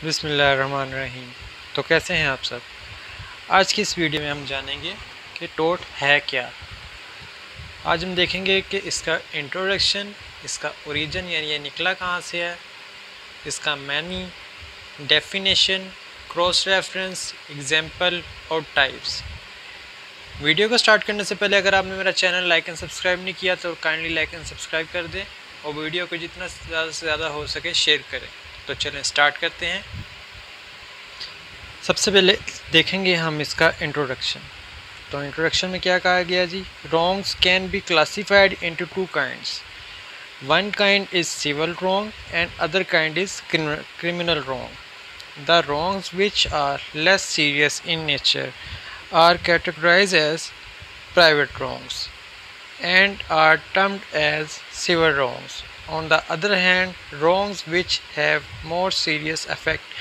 बिस्मिल्लाहिर्रहमानिर्रहीम। तो कैसे हैं आप सब। आज की इस वीडियो में हम जानेंगे कि टोट है क्या। आज हम देखेंगे कि इसका इंट्रोडक्शन, इसका ओरिजिन यानी ये निकला कहाँ से है, इसका many, definition, cross reference, example और टाइप्स। वीडियो को स्टार्ट करने से पहले अगर आपने मेरा चैनल लाइक एंड सब्सक्राइब नहीं किया तो काइंडली लाइक एंड सब्सक्राइब कर दें और वीडियो को जितना ज़्यादा से ज़्यादा हो सके शेयर करें। तो चलें स्टार्ट करते हैं। सबसे पहले देखेंगे हम इसका इंट्रोडक्शन। तो इंट्रोडक्शन में क्या कहा गया जी, wrongs can be classified into two kinds. One kind is civil wrong and other kind is criminal wrong. The wrongs which are less serious in nature are categorized as private wrongs and are termed as civil wrongs. On the other hand, wrongs which have more serious effect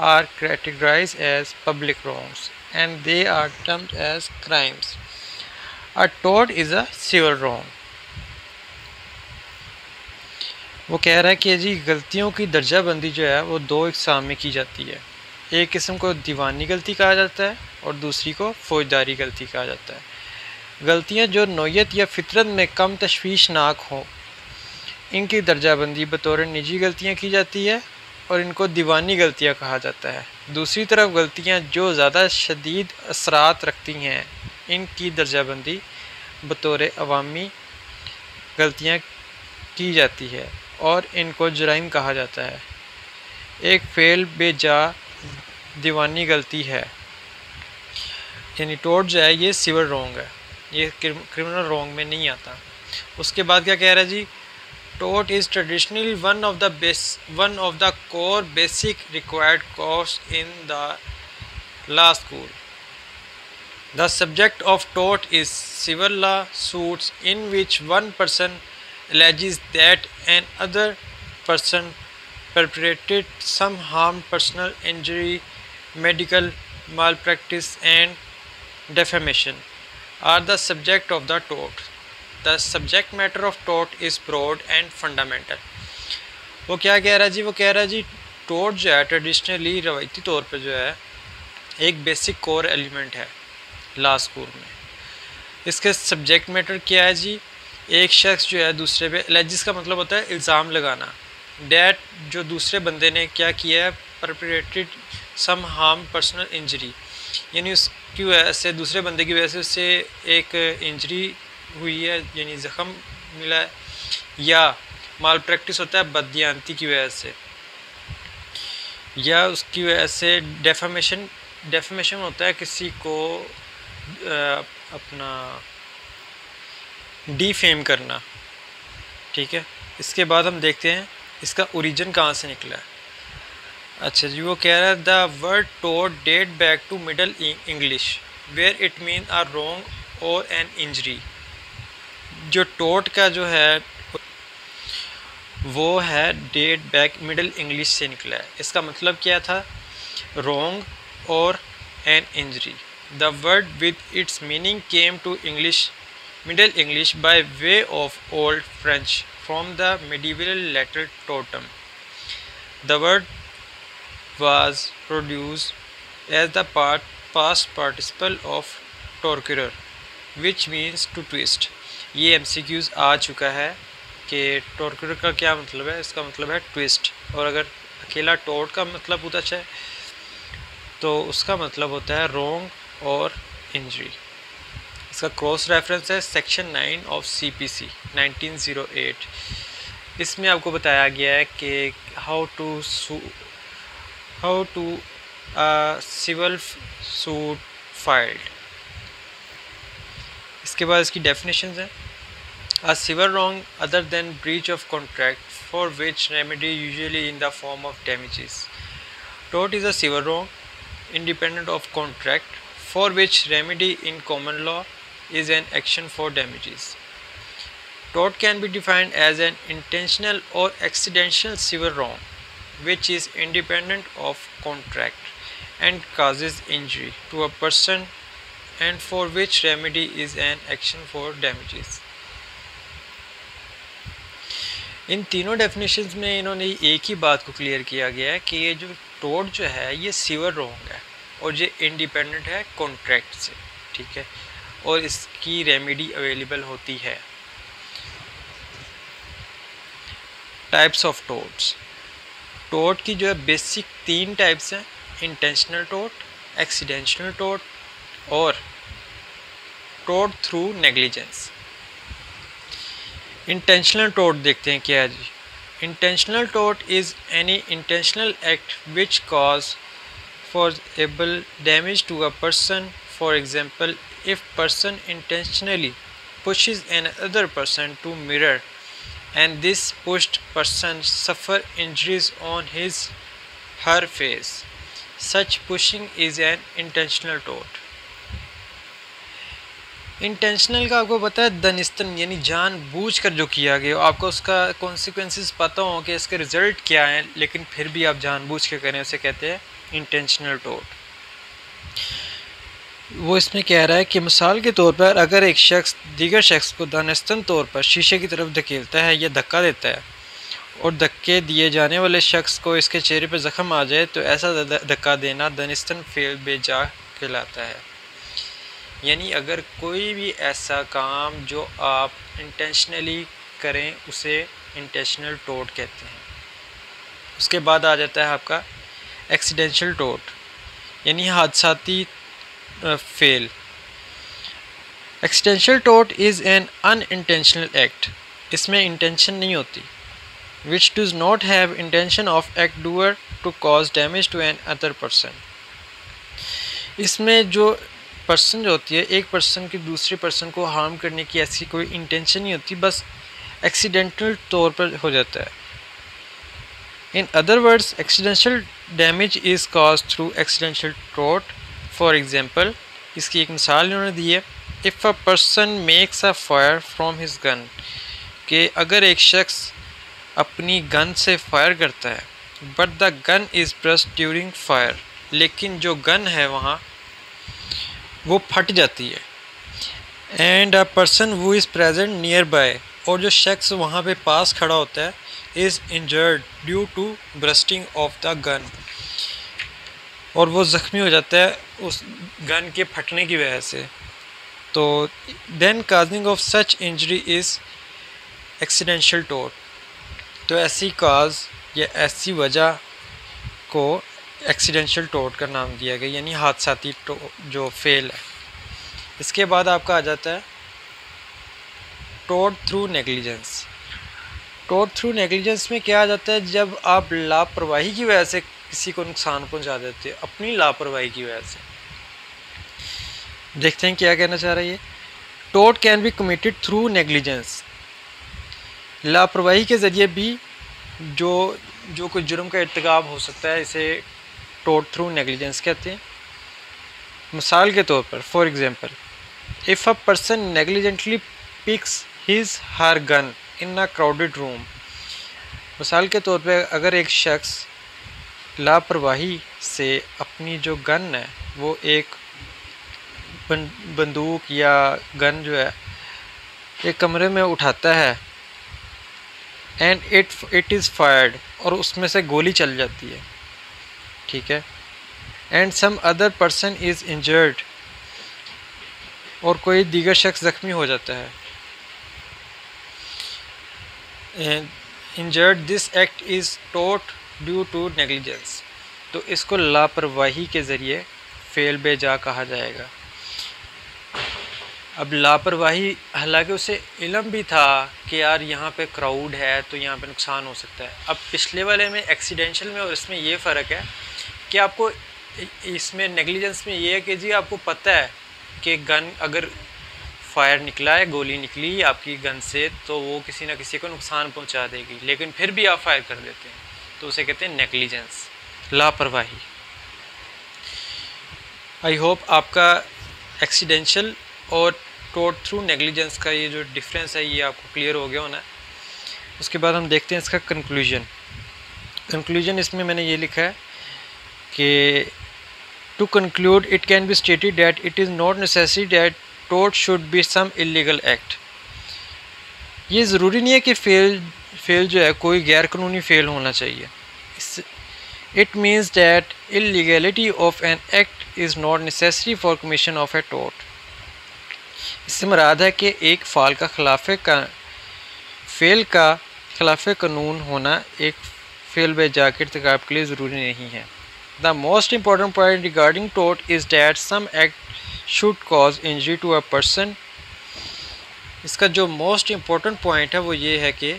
are categorized as public wrongs and they are termed as crimes. A tort is a civil wrong. वो कह रहा है कि जी गलतियों की दर्जाबंदी जो है वो दो इकसाम में की जाती है। एक किस्म को दीवानी गलती कहा जाता है और दूसरी को फौजदारी गलती कहा जाता है। गलतियां जो नौयत या फितरत में कम तशवीशनाक हों इनकी दर्जाबंदी बतौर निजी गलतियां की जाती है और इनको दीवानी गलतियां कहा जाता है। दूसरी तरफ गलतियां जो ज़्यादा शदीद असरात रखती हैं इनकी दर्जाबंदी बतौर अवामी गलतियां की जाती है और इनको जुराइम कहा जाता है। एक फेल बेजा दीवानी गलती है यानी टोट जो है ये सिविल रॉन्ग है, ये क्रिमिनल रॉन्ग में नहीं आता। उसके बाद क्या कह रहा है जी, टोट is traditionally one of the core basic required course in the law school. The subject of टोट is civil law suits in which one person alleges that an other person perpetrated some harm, personal injury, medical malpractice and defamation are the subject of the tort. The subject matter of tort is broad and fundamental. वो क्या कह रहा है जी, वो कह रहा है जी टोट जो है ट्रेडिशनली रवायती तौर पे जो है एक बेसिक कोर एलिमेंट है लॉ स्कूल में। इसके सब्जेक्ट मैटर क्या है जी, एक शख्स जो है दूसरे पे, एलिजिस का मतलब होता है इल्ज़ाम लगाना, डैट जो दूसरे बंदे ने क्या किया है, परपेट्रेटेड सम हार्म, पर्सनल इंजरी, यानी उसकी वजह से दूसरे बंदे की वजह से उससे एक इंजरी हुई है यानी ज़ख़म मिला है, या माल प्रैक्टिस होता है बददियानती की वजह से, या उसकी वजह से डेफामेशन होता है किसी को अपना डीफेम करना। ठीक है, इसके बाद हम देखते हैं इसका ओरिजिन कहाँ से निकला है। अच्छा जी, वो कह रहा है द वर्ड टोट date back to middle English where it mean a wrong और एन इंजरी। जो टोट का जो है वो है डेट बैक मिडल इंग्लिश से निकला है। इसका मतलब क्या था, रॉन्ग और an injury. The word with its meaning came to English Middle English by way of Old French from the medieval letter totem. The word was produced as the past participle of torquer, which means to twist. ये MCQs आ चुका है कि torquer का क्या मतलब है, इसका मतलब है twist, और अगर अकेला टोट का मतलब पूछा जाए तो उसका मतलब होता है wrong और injury। इसका क्रॉस रेफरेंस है सेक्शन 9 ऑफ CPC 1908। इसमें आपको बताया गया है कि how to civil suit filed. इसके बाद इसकी डेफिनेशंस हैं। A civil wrong other than breach of contract for which remedy usually in the form of damages. टोट is a civil wrong independent of contract for which remedy in common law is an action for damages. Tort can be defined as an intentional or accidental civil wrong which is independent of contract and causes injury to a person and for which remedy is an action for damages. इन तीनों definitions में इन्होंने एक ही बात को clear किया गया है कि ये जो टोट जो है ये सिविल रॉन्ग है और ये इंडिपेंडेंट है कॉन्ट्रैक्ट से, ठीक है, और इसकी रेमेडी अवेलेबल होती है। टाइप्स ऑफ टोट्स, टोट की जो है बेसिक 3 टाइप्स हैं, इंटेंशनल टोट, एक्सीडेंशनल टोट और टोट थ्रू नेग्लिजेंस। इंटेंशनल टोट देखते हैं क्या है जी। इंटेंशनल टोट is any intentional act which cause foreseeable damage to a person. For example, if person intentionally pushes another person to mirror and this pushed person suffer injuries on her face, such pushing is an intentional tort. Intentional का आपको पता है दनिस्तन यानी जानबूझ कर जो किया गया, आपको उसका कॉन्सिक्वेंसेस पता हो कि इसके रिजल्ट क्या हैं, लेकिन फिर भी आप जानबूझ के करें, उसे कहते हैं इंटेंशनल टोट। वो इसमें कह रहा है कि मिसाल के तौर पर अगर एक शख्स दीगर शख्स को दानिस्तन तौर पर शीशे की तरफ धकेलता है या धक्का देता है और धक्के दिए जाने वाले शख्स को इसके चेहरे पर ज़ख्म आ जाए तो ऐसा धक्का देना दानिस्तन फेल बेजा कहलाता है। यानी अगर कोई भी ऐसा काम जो आप इंटेंशनली करें उसे इंटेंशनल टोट कहते हैं। उसके बाद आ जाता है आपका एक्सीडेंशियल टोट यानी हादसाती फेल। एक्सीडेंशियल टोट इज़ एन अनइंटेंशनल एक्ट, इसमें इंटेंशन नहीं होती, which does not have intention of act doer to cause damage to an other person. इसमें जो पर्सन जो होती है, एक पर्सन की दूसरे पर्सन को हार्म करने की ऐसी कोई इंटेंशन नहीं होती, बस एक्सीडेंटल तौर पर हो जाता है। In other words accidental damage is cause through accidental टोट। फॉर एग्जांपल, इसकी एक मिसाल इन्होंने दी है, if a person makes a fire from his gun, कि अगर एक शख्स अपनी गन से फायर करता है but the gun is burst during fire, लेकिन जो गन है वहाँ वो फट जाती है। एंड अ पर्सन वो इज़ प्रेजेंट नियर बाय, और जो शख्स वहाँ पे पास खड़ा होता है is injured due to bursting of the gun, और वो ज़ख्मी हो जाता है उस गन के फटने की वजह से, तो then causing of such injury is accidental टोट। तो ऐसी काज या ऐसी वजह को एक्सीडेंशियल टोट का नाम दिया गया, यानी हादसाती जो फेल है। इसके बाद आपका आ जाता है टोट थ्रू नेग्लिजेंस। टोट थ्रू नेग्लिजेंस में क्या आ जाता है, जब आप लापरवाही की वजह से किसी को नुकसान पहुंचा देते हैं, अपनी लापरवाही की वजह से। देखते हैं क्या कहना चाह रही है। टोट can be committed through negligence, लापरवाही के ज़रिए भी जो कोई जुर्म का इर्तिकाब हो सकता है, इसे टोट थ्रू नेग्लिजेंस कहते हैं। मिसाल के तौर पर, for example, if a person negligently picks his her gun in a crowded room. मिसाल के तौर पर अगर एक शख्स लापरवाही से अपनी जो गन है वो एक बंदूक या गन जो है एक कमरे में उठाता है एंड इट इज़ फायर्ड, और उसमें से गोली चल जाती है, ठीक है, and some other person is injured, और कोई दीगर शख्स ज़ख्मी हो जाता है, इंजर्ड, दिस एक्ट इज़ टोट ड्यू टू नेग्लिजेंस। तो इसको लापरवाही के ज़रिए फेल बेजा कहा जाएगा। अब लापरवाही, हालांकि उसे इल्म भी था कि यार यहाँ पे क्राउड है तो यहाँ पे नुकसान हो सकता है। अब पिछले वाले में एक्सीडेंशियल में और इसमें ये फ़र्क है कि आपको इसमें नेग्लिजेंस में ये है कि जी आपको पता है कि गन अगर फायर निकला है, गोली निकली आपकी गन से, तो वो किसी न किसी को नुकसान पहुँचा देगी, लेकिन फिर भी आप फायर कर देते हैं, तो उसे कहते हैं नेग्लिजेंस, लापरवाही। आई होप आपका एक्सीडेंशियल और टोट थ्रू नेग्लिजेंस का ये जो डिफरेंस है ये आपको क्लियर हो गया होना है। उसके बाद हम देखते हैं इसका कंक्लूजन इसमें मैंने ये लिखा है कि to conclude it can be stated that it is not necessary that टोट should be some illegal act. ये ज़रूरी नहीं है कि फेल जो है कोई गैर कानूनी फेल होना चाहिए। It means that illegality of an act is not necessary for commission of a tort. इससे मुराद है कि एक फ़ेल का खिलाफ कानून होना एक फ़ेल बेजा के इर्तिकाब के लिए ज़रूरी नहीं है। The most important point regarding टोट is that some act should cause injury to a person. इसका जो मोस्ट इम्पॉर्टेंट पॉइंट है वो ये है कि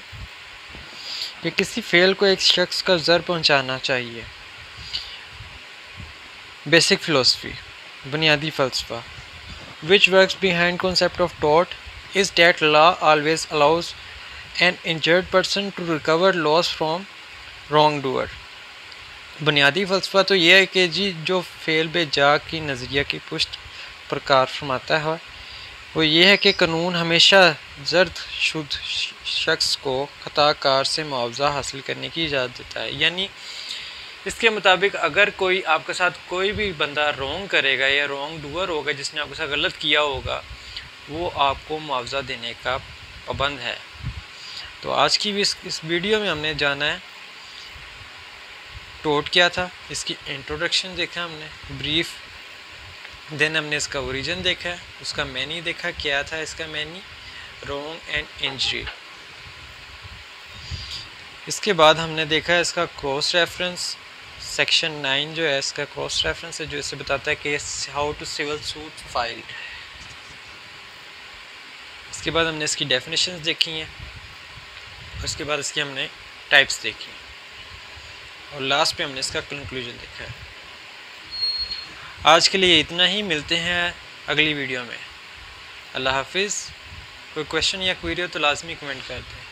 किसी फ़ेल को एक शख्स का ज़र पहुंचाना चाहिए। बेसिक फ़िलोसफी, बुनियादी फ़लसफ़ा, which works behind concept of tort is that law always allows an injured person to recover loss from wrongdoer। बुनियादी फ़लसफ़ा तो ये है कि जी जो फ़ेल बेजा की नज़रिया की पुष्ट प्रकार फरमाता है वो ये है कि कानून हमेशा ज़र्द शुद्ध शख्स को खताकार से मुआवजा हासिल करने की इजाज़त देता है। यानी इसके मुताबिक अगर कोई आपके साथ कोई भी बंदा रॉन्ग करेगा या रॉन्ग डूअर होगा जिसने आपके साथ गलत किया होगा वो आपको मुआवजा देने का पाबंद है। तो आज की भी इस वीडियो में हमने जाना है टोट क्या था, इसकी इंट्रोडक्शन देखा हमने ब्रीफ, देन हमने इसका ओरिजिन देखा है, उसका मैनी देखा क्या था इसका मैनी, रॉन्ग एंड इंजरी। इसके बाद हमने देखा इसका क्रॉस रेफरेंस, सेक्शन 9 जो है इसका क्रॉस रेफरेंस है जो इसे बताता है कि how to civil suit file. इसके बाद हमने इसकी डेफिनेशंस देखी हैं, उसके बाद इसकी हमने टाइप्स देखी और लास्ट पे हमने इसका कंक्लूजन देखा है। आज के लिए इतना ही, मिलते हैं अगली वीडियो में। अल्लाह हाफिज़। कोई क्वेश्चन या क्वेरी हो तो लाजमी कमेंट कर दें।